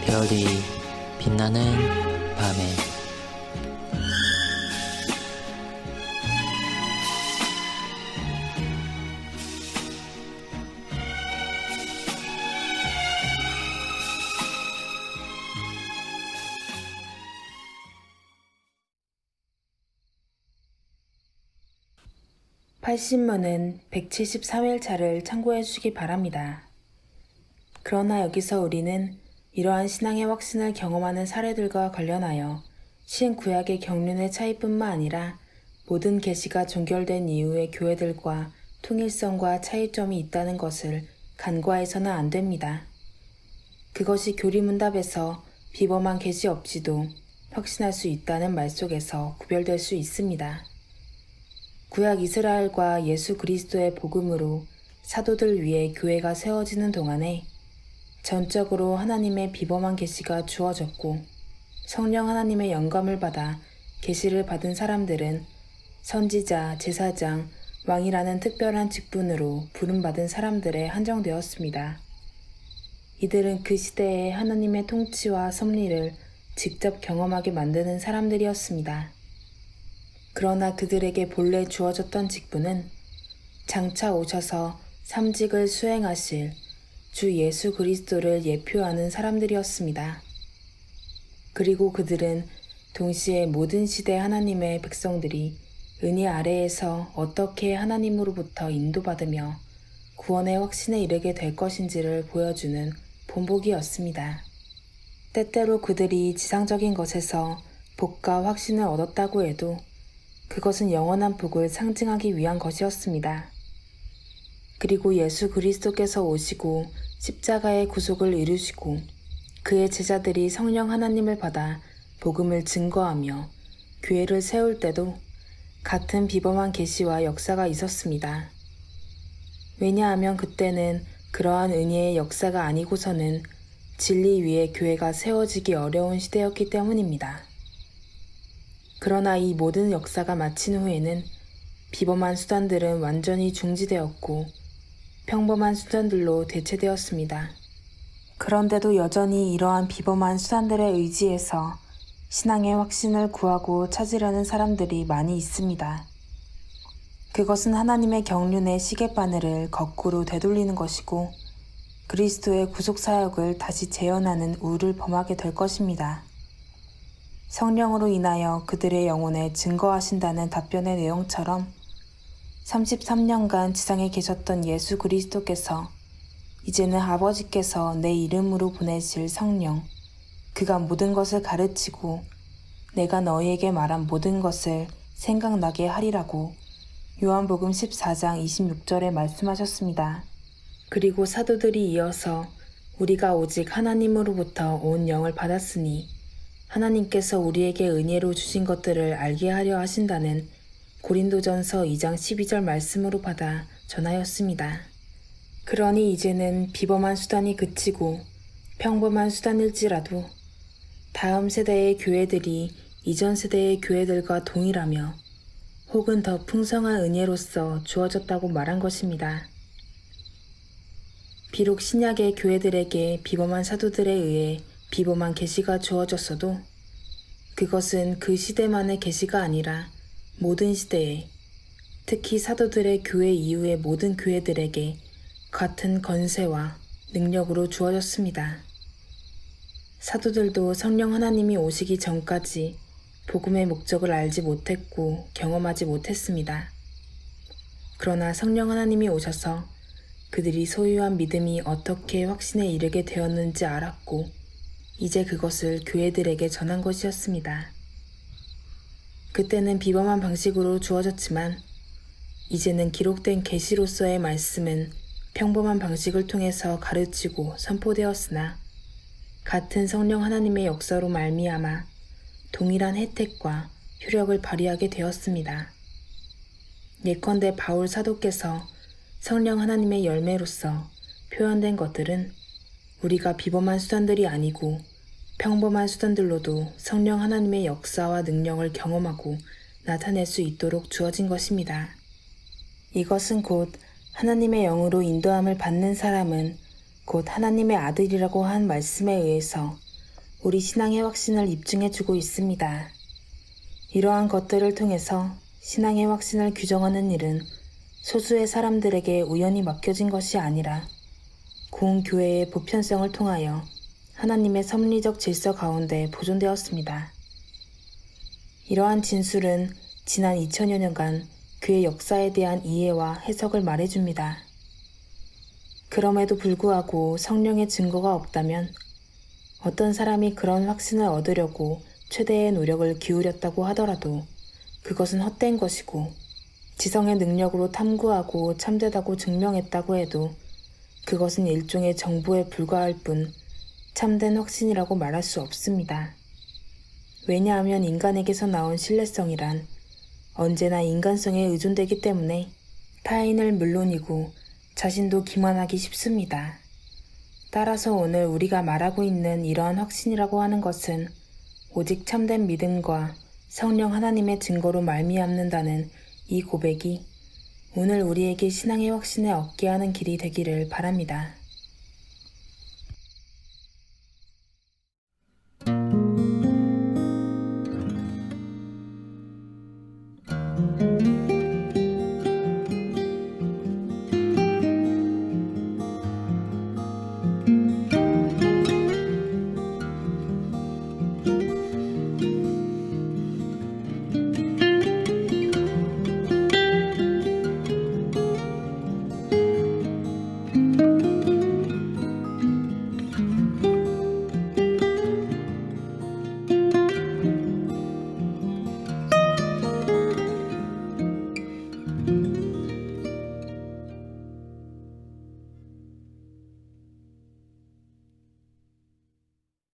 별이 빛나는 밤에 팔신문은 173일차를 참고해 주시기 바랍니다. 그러나 여기서 우리는 이러한 신앙의 확신을 경험하는 사례들과 관련하여 신구약의 경륜의 차이뿐만 아니라 모든 계시가 종결된 이후의 교회들과 통일성과 차이점이 있다는 것을 간과해서는 안 됩니다. 그것이 교리문답에서 비범한 계시 없이도 확신할 수 있다는 말 속에서 구별될 수 있습니다. 구약 이스라엘과 예수 그리스도의 복음으로 사도들 위해 교회가 세워지는 동안에 전적으로 하나님의 비범한 계시가 주어졌고 성령 하나님의 영감을 받아 계시를 받은 사람들은 선지자, 제사장, 왕이라는 특별한 직분으로 부름받은 사람들에 한정되었습니다. 이들은 그 시대의 하나님의 통치와 섭리를 직접 경험하게 만드는 사람들이었습니다. 그러나 그들에게 본래 주어졌던 직분은 장차 오셔서 삼직을 수행하실 주 예수 그리스도를 예표하는 사람들이었습니다. 그리고 그들은 동시에 모든 시대 하나님의 백성들이 은혜 아래에서 어떻게 하나님으로부터 인도받으며 구원의 확신에 이르게 될 것인지를 보여주는 본보기였습니다. 때때로 그들이 지상적인 것에서 복과 확신을 얻었다고 해도 그것은 영원한 복을 상징하기 위한 것이었습니다. 그리고 예수 그리스도께서 오시고 십자가의 구속을 이루시고 그의 제자들이 성령 하나님을 받아 복음을 증거하며 교회를 세울 때도 같은 비범한 계시와 역사가 있었습니다. 왜냐하면 그때는 그러한 은혜의 역사가 아니고서는 진리 위에 교회가 세워지기 어려운 시대였기 때문입니다. 그러나 이 모든 역사가 마친 후에는 비범한 수단들은 완전히 중지되었고 평범한 수단들로 대체되었습니다. 그런데도 여전히 이러한 비범한 수단들의 의지에서 신앙의 확신을 구하고 찾으려는 사람들이 많이 있습니다. 그것은 하나님의 경륜의 시계바늘을 거꾸로 되돌리는 것이고 그리스도의 구속사역을 다시 재현하는 우를 범하게 될 것입니다. 성령으로 인하여 그들의 영혼에 증거하신다는 답변의 내용처럼 33년간 지상에 계셨던 예수 그리스도께서 이제는 아버지께서 내 이름으로 보내실 성령, 그가 모든 것을 가르치고 내가 너희에게 말한 모든 것을 생각나게 하리라고 요한복음 14장 26절에 말씀하셨습니다. 그리고 사도들이 이어서 우리가 오직 하나님으로부터 온 영을 받았으니 하나님께서 우리에게 은혜로 주신 것들을 알게 하려 하신다는 고린도전서 2장 12절 말씀으로 받아 전하였습니다. 그러니 이제는 비범한 수단이 그치고 평범한 수단일지라도 다음 세대의 교회들이 이전 세대의 교회들과 동일하며 혹은 더 풍성한 은혜로서 주어졌다고 말한 것입니다. 비록 신약의 교회들에게 비범한 사도들에 의해 비범한 계시가 주어졌어도 그것은 그 시대만의 계시가 아니라 모든 시대에, 특히 사도들의 교회 이후의 모든 교회들에게 같은 권세와 능력으로 주어졌습니다. 사도들도 성령 하나님이 오시기 전까지 복음의 목적을 알지 못했고 경험하지 못했습니다. 그러나 성령 하나님이 오셔서 그들이 소유한 믿음이 어떻게 확신에 이르게 되었는지 알았고 이제 그것을 교회들에게 전한 것이었습니다. 그때는 비범한 방식으로 주어졌지만 이제는 기록된 계시로서의 말씀은 평범한 방식을 통해서 가르치고 선포되었으나 같은 성령 하나님의 역사로 말미암아 동일한 혜택과 효력을 발휘하게 되었습니다. 예컨대 바울 사도께서 성령 하나님의 열매로서 표현된 것들은 우리가 비범한 수단들이 아니고 평범한 수단들로도 성령 하나님의 역사와 능력을 경험하고 나타낼 수 있도록 주어진 것입니다. 이것은 곧 하나님의 영으로 인도함을 받는 사람은 곧 하나님의 아들이라고 한 말씀에 의해서 우리 신앙의 확신을 입증해주고 있습니다. 이러한 것들을 통해서 신앙의 확신을 규정하는 일은 소수의 사람들에게 우연히 맡겨진 것이 아니라 공교회의 보편성을 통하여 하나님의 섭리적 질서 가운데 보존되었습니다. 이러한 진술은 지난 2000여 년간 그의 역사에 대한 이해와 해석을 말해줍니다. 그럼에도 불구하고 성령의 증거가 없다면 어떤 사람이 그런 확신을 얻으려고 최대의 노력을 기울였다고 하더라도 그것은 헛된 것이고, 지성의 능력으로 탐구하고 참되다고 증명했다고 해도 그것은 일종의 정보에 불과할 뿐 참된 확신이라고 말할 수 없습니다. 왜냐하면 인간에게서 나온 신뢰성이란 언제나 인간성에 의존되기 때문에 타인을 물론이고 자신도 기만하기 쉽습니다. 따라서 오늘 우리가 말하고 있는 이러한 확신이라고 하는 것은 오직 참된 믿음과 성령 하나님의 증거로 말미암는다는 이 고백이 오늘 우리에게 신앙의 확신을 얻게 하는 길이 되기를 바랍니다.